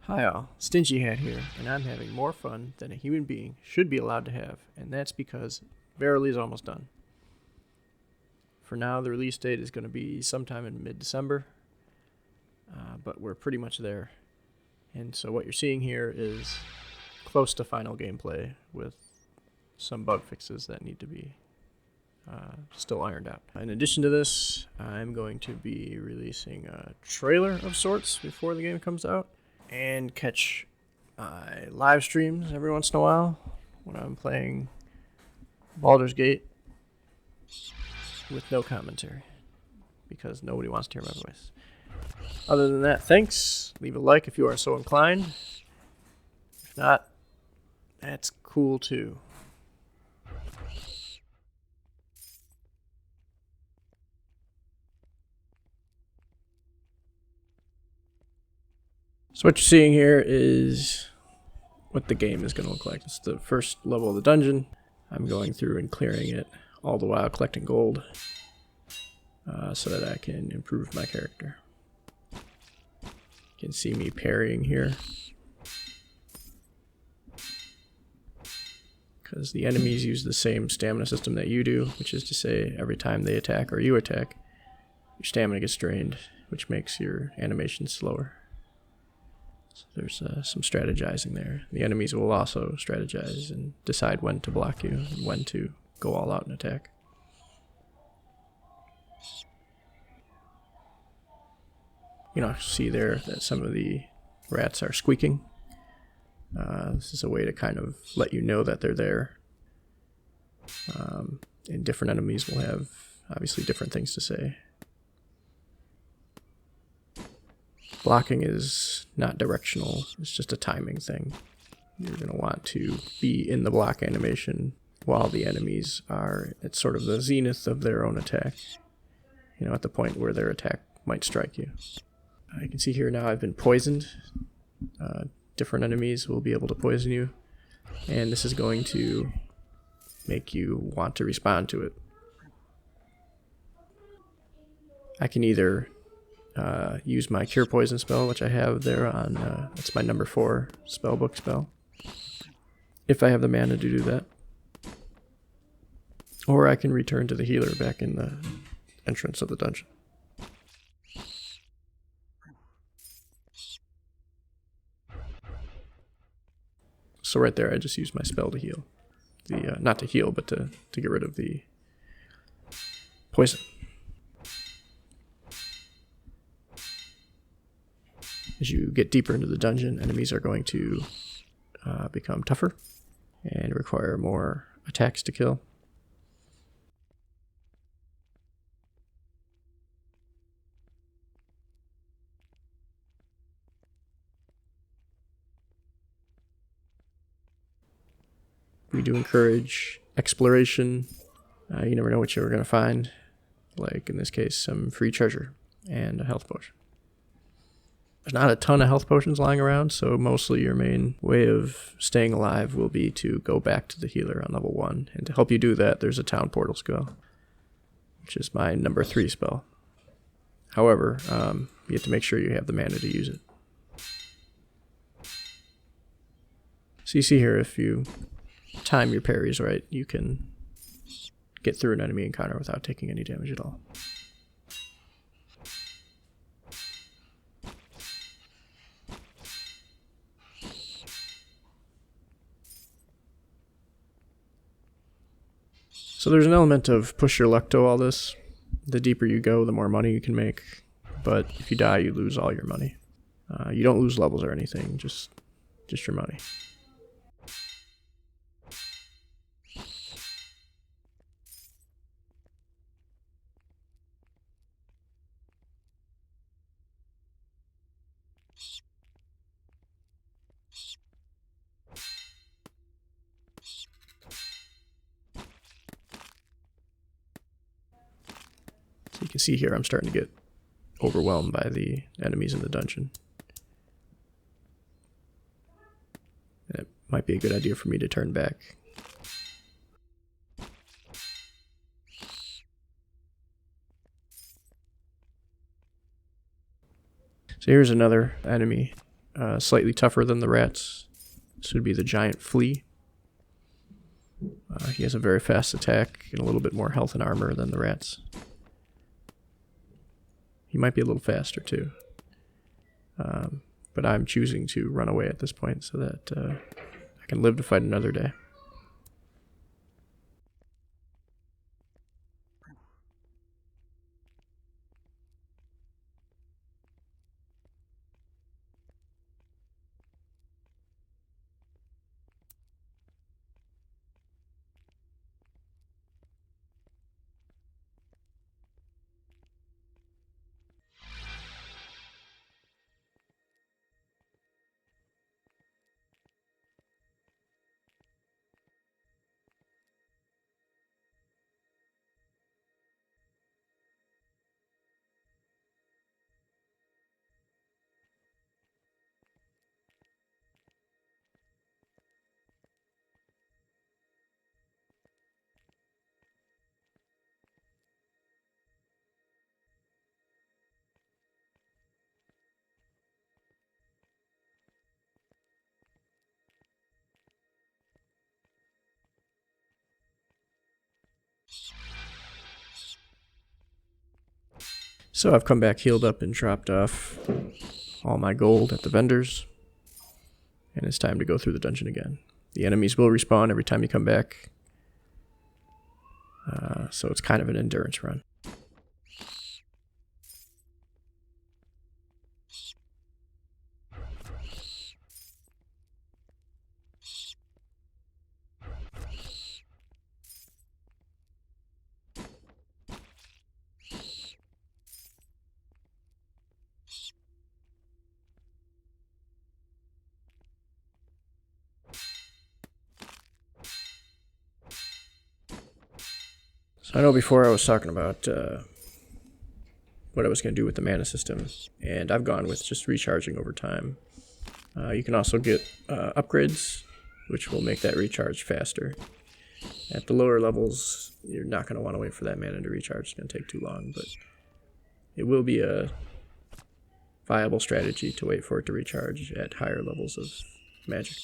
Hi all, Stingy Hat here, and I'm having more fun than a human being should be allowed to have, and that's because Verily is almost done. For now, the release date is going to be sometime in mid-December, but we're pretty much there. And so what you're seeing here is close to final gameplay with some bug fixes that need to be still ironed out. In addition to this, I'm going to be releasing a trailer of sorts before the game comes out, and catch live streams every once in a while when I'm playing Baldur's Gate with no commentary, because nobody wants to hear my voice. Other than that, thanks. Leave a like if you are so inclined. If not, that's cool too. So what you're seeing here is what the game is going to look like. It's the first level of the dungeon. I'm going through and clearing it, all the while collecting gold so that I can improve my character. You can see me parrying here, because the enemies use the same stamina system that you do, which is to say every time they attack or you attack, your stamina gets drained, which makes your animation slower. So there's some strategizing there. The enemies will also strategize and decide when to block you and when to go all out and attack. You know, see there that some of the rats are squeaking. This is a way to kind of let you know that they're there. And different enemies will have obviously different things to say. Blocking is not directional, it's just a timing thing. You're going to want to be in the block animation while the enemies are at sort of the zenith of their own attack. You know, at the point where their attack might strike you. You can see here now I've been poisoned. Different enemies will be able to poison you, and this is going to make you want to respond to it. I can either use my Cure Poison spell, which I have there on, that's my number 4 spellbook spell, if I have the mana to do that. Or I can return to the healer back in the entrance of the dungeon. So right there, I just used my spell to heal. Not to heal, but to get rid of the poison. As you get deeper into the dungeon, enemies are going to become tougher and require more attacks to kill. We do encourage exploration. You never know what you're going to find. Like in this case, some free treasure and a health potion. There's not a ton of health potions lying around, so mostly your main way of staying alive will be to go back to the healer on level 1. And to help you do that, there's a town portal spell, which is my number 3 spell. However, you have to make sure you have the mana to use it. So you see here, if you time your parries right, you can get through an enemy encounter without taking any damage at all. So there's an element of push your luck to all this. The deeper you go, the more money you can make. But if you die, you lose all your money. You don't lose levels or anything, just your money. So you can see here I'm starting to get overwhelmed by the enemies in the dungeon. And it might be a good idea for me to turn back. So here's another enemy slightly tougher than the rats. This would be the giant flea. He has a very fast attack and a little bit more health and armor than the rats. He might be a little faster too. But I'm choosing to run away at this point so that I can live to fight another day. So I've come back healed up and dropped off all my gold at the vendors. And it's time to go through the dungeon again. The enemies will respawn every time you come back. So it's kind of an endurance run. So I know before I was talking about what I was going to do with the mana system, and I've gone with just recharging over time. You can also get upgrades, which will make that recharge faster. At the lower levels, you're not going to want to wait for that mana to recharge. It's going to take too long, but it will be a viable strategy to wait for it to recharge at higher levels of magic.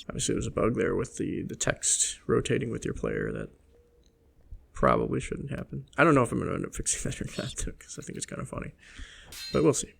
Obviously, there's a bug there with the text rotating with your player that probably shouldn't happen. I don't know if I'm going to end up fixing that or not, because I think it's kind of funny. But we'll see.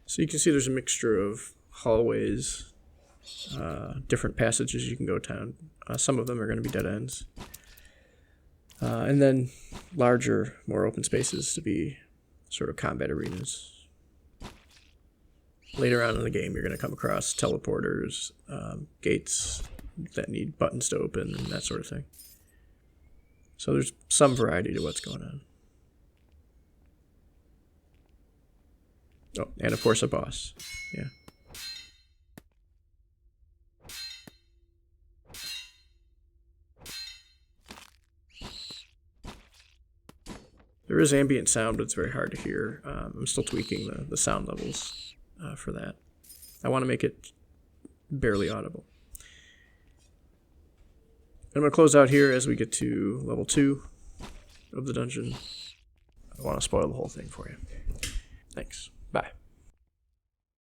So you can see there's a mixture of hallways, different passages you can go down. Some of them are going to be dead ends. And then larger, more open spaces to be sort of combat arenas. later on in the game, you're going to come across teleporters, gates that need buttons to open, and that sort of thing. So there's some variety to what's going on. Oh, and of course a boss. Yeah. There is ambient sound, but it's very hard to hear. I'm still tweaking the sound levels for that. I want to make it barely audible. I'm going to close out here as we get to level 2 of the dungeon. I don't want to spoil the whole thing for you. Thanks. Bye.